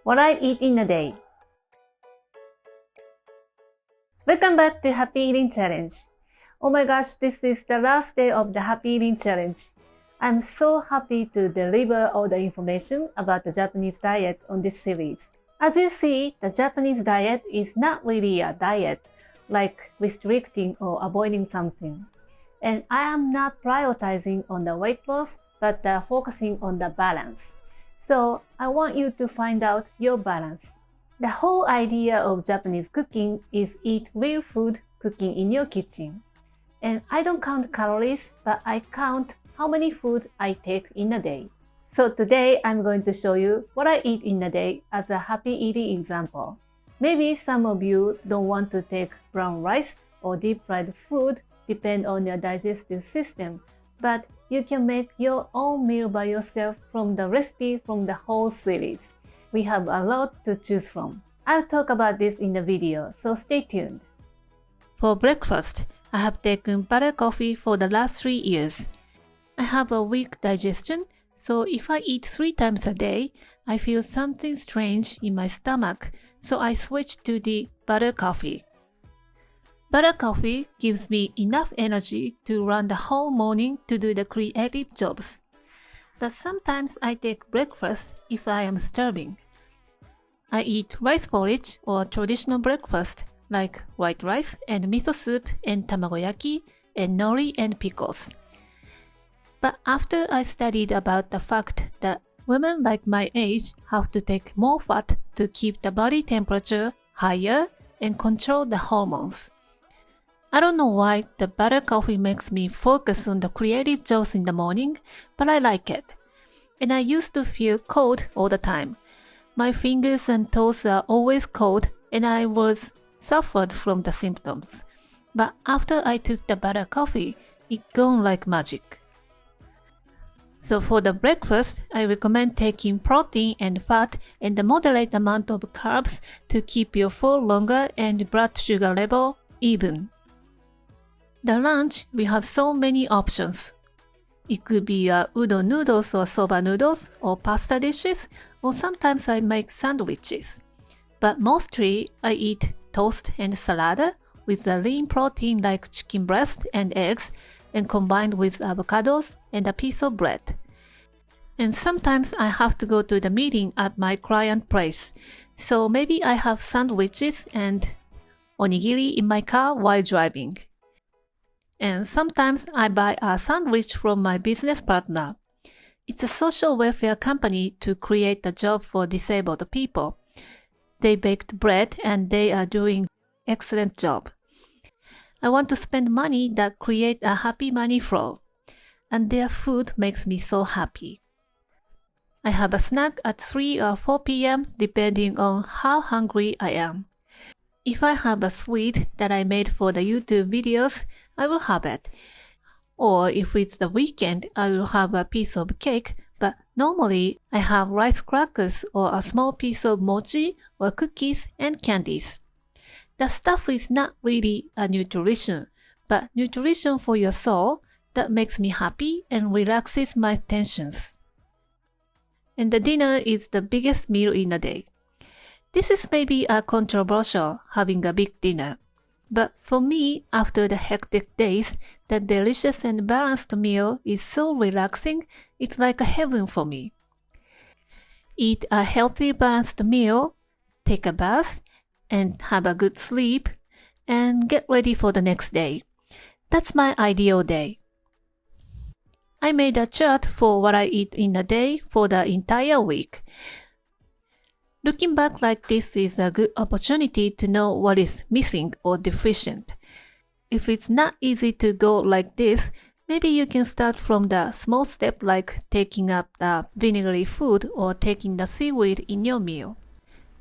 What I eat in a day. Welcome back to Happy Eating Challenge. Oh my gosh, this is the last day of the Happy Eating Challenge. I'm so happy to deliver all the information about the Japanese diet on this series. As you see, the Japanese diet is not really a diet, like restricting or avoiding something. And I am not prioritizing on the weight loss, but focusing on the balance. So I want you to find out your balance. The whole idea of Japanese cooking is eat real food cooking in your kitchen. And I don't count calories, but I count how many food I take in a day. So today I'm going to show you what I eat in a day as a happy eating example. Maybe some of you don't want to take brown rice or deep fried food, depend on your digestive system, but you can make your own meal by yourself from the recipe from the whole series. We have a lot to choose from. I'll talk about this in the video, so stay tuned. For breakfast, I have taken butter coffee for the last 3 years. I have a weak digestion, so if I eat 3 times a day, I feel something strange in my stomach, so I switched to the butter coffee. Butter coffee gives me enough energy to run the whole morning to do the creative jobs. But sometimes I take breakfast if I am starving. I eat rice porridge or traditional breakfast like white rice and miso soup and tamagoyaki and nori and pickles. But after I studied about the fact that women like my age have to take more fat to keep the body temperature higher and control the hormones. I don't know why the butter coffee makes me focus on the creative jobs in the morning, but I like it. And I used to feel cold all the time. My fingers and toes are always cold and I was suffered from the symptoms. But after I took the butter coffee, it gone like magic. So for the breakfast, I recommend taking protein and fat and a moderate amount of carbs to keep your full longer and blood sugar level even. The lunch, we have so many options. It could be udon noodles or soba noodles or pasta dishes, or sometimes I make sandwiches. But mostly I eat toast and salad with a lean protein like chicken breast and eggs and combined with avocados and a piece of bread. And sometimes I have to go to the meeting at my client place, so maybe I have sandwiches and onigiri in my car while driving. And sometimes I buy a sandwich from my business partner. It's a social welfare company to create a job for disabled people. They baked bread and they are doing excellent job. I want to spend money that create a happy money flow. And their food makes me so happy. I have a snack at 3 or 4 p.m. depending on how hungry I am. If I have a sweet that I made for the YouTube videos, I will have it. Or if it's the weekend, I will have a piece of cake, but normally I have rice crackers or a small piece of mochi or cookies and candies. The stuff is not really a nutrition, but nutrition for your soul that makes me happy and relaxes my tensions. And the dinner is the biggest meal in a day. This is maybe a controversial, having a big dinner. But for me, after the hectic days, the delicious and balanced meal is so relaxing, it's like a heaven for me. Eat a healthy, balanced meal, take a bath, and have a good sleep, and get ready for the next day. That's my ideal day. I made a chart for what I eat in a day for the entire week. Looking back like this is a good opportunity to know what is missing or deficient. If it's not easy to go like this, maybe you can start from the small step like taking up the vinegary food or taking the seaweed in your meal.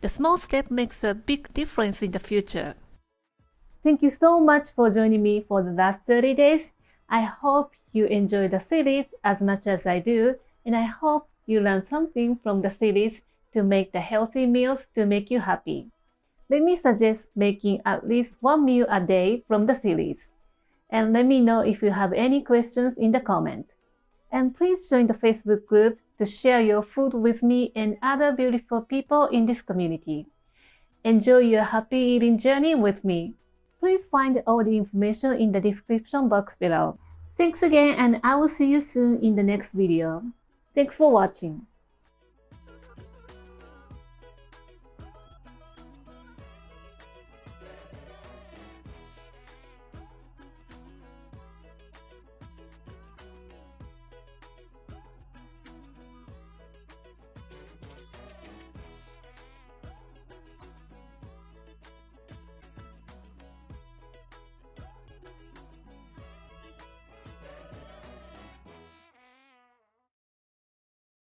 The small step makes a big difference in the future. Thank you so much for joining me for the last 30 days. I hope you enjoy the series as much as I do, and I hope you learn something from the series to make the healthy meals to make you happy. Let me suggest making at least 1 meal a day from the series. And let me know if you have any questions in the comment. And please join the Facebook group to share your food with me and other beautiful people in this community. Enjoy your happy eating journey with me. Please find all the information in the description box below. Thanks again, and I will see you soon in the next video. Thanks for watching.